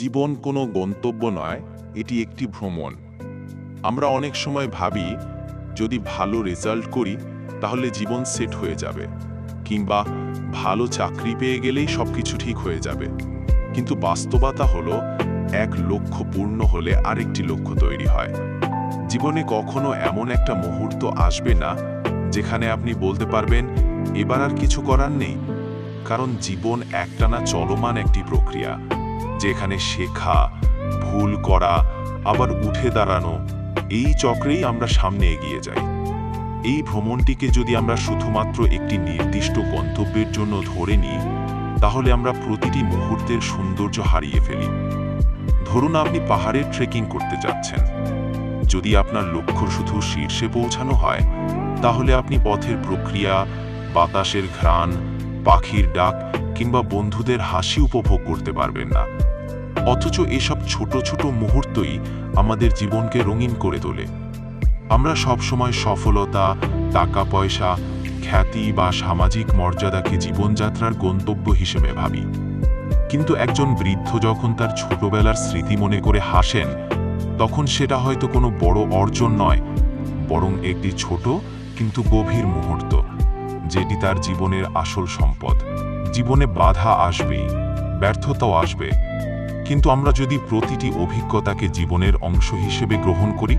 জীবন কোনো গন্তব্য নয়, এটি একটি ভ্রমণ। আমরা অনেক সময় ভাবি যদি ভালো রেজাল্ট করি তাহলে জীবন সেট হয়ে যাবে, কিংবা ভালো চাকরি পেয়ে গেলেই সবকিছু ঠিক হয়ে যাবে। কিন্তু বাস্তবতা হলো, এক লক্ষ্য পূর্ণ হলে আরেকটি লক্ষ্য তৈরি হয়। জীবনে কখনো এমন একটা মুহূর্ত আসবে না যেখানে আপনি বলতে পারবেন এবার আর কিছু করার নেই। কারণ জীবন একটানা চলমান একটি প্রক্রিয়া, যেখানে শেখা, ভুল করা, আবার উঠে দাঁড়ানো, এই চক্রেই আমরা সামনে এগিয়ে যাই। এই ভ্রমণটিকে যদি আমরা শুধুমাত্র একটি নির্দিষ্ট গন্তব্যের জন্য ধরে নিই, তাহলে আমরা প্রতিটি মুহূর্তের সৌন্দর্য হারিয়ে ফেলি। ধরুন আপনি পাহাড়ে ট্রেকিং করতে যাচ্ছেন। যদি আপনার লক্ষ্য শুধু শীর্ষে পৌঁছানো হয়, তাহলে আপনি পথের প্রক্রিয়া, বাতাসের ঘ্রাণ, পাখির ডাক কিংবা বন্ধুদের হাসি উপভোগ করতে পারবেন না। অথচ এসব ছোট ছোট মুহূর্তই আমাদের জীবনকে রঙিন করে তোলে। আমরা সবসময় সফলতা, টাকা পয়সা, খ্যাতি বা সামাজিক মর্যাদাকে জীবনযাত্রার গন্তব্য হিসেবে ভাবি। কিন্তু একজন বৃদ্ধ যখন তার ছোটবেলার স্মৃতি মনে করে হাসেন, তখন সেটা হয়তো কোনো বড় অর্জন নয়, বরং একটি ছোট কিন্তু গভীর মুহূর্ত, যেটি তার জীবনের আসল সম্পদ। জীবনে বাধা আসবেই, ব্যর্থতাও আসবে, কিন্তু আমরা যদি প্রতিটি অভিজ্ঞতাকে জীবনের অংশ হিসেবে গ্রহণ করি,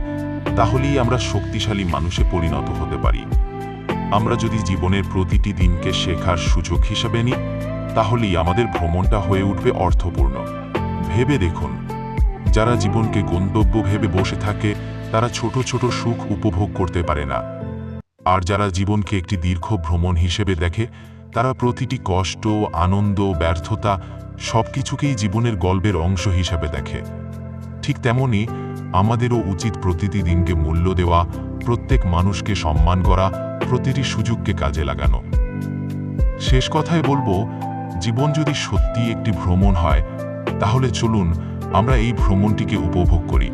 তাহলেই আমরা শক্তিশালী মানুষে পরিণত হতে পারি। আমরা যদি জীবনের প্রতিটি দিনকে শেখার সুযোগ হিসেবে নিই, তাহলেই আমাদের ভ্রমণটা হয়ে উঠবে অর্থপূর্ণ। ভেবে দেখুন, যারা জীবনকে গন্তব্য ভেবে বসে থাকে তারা ছোট ছোট সুখ উপভোগ করতে পারে না। আর যারা জীবনকে একটি দীর্ঘ ভ্রমণ হিসেবে দেখে, তারা প্রতিটি কষ্ট, আনন্দ, ব্যর্থতা সবকিছুকেই জীবনের গল্পের অংশ হিসেবে দেখে। ঠিক তেমনি আমাদেরও উচিত প্রতিটি দিনকে মূল্য দেওয়া, প্রত্যেক মানুষকে সম্মান করা, প্রতিটি সুযোগকে কাজে লাগানো। শেষ কথায় বলবো, জীবন যদি সত্যি একটি ভ্রমণ হয়, তাহলে চলুন আমরা এই ভ্রমণটিকে উপভোগ করি।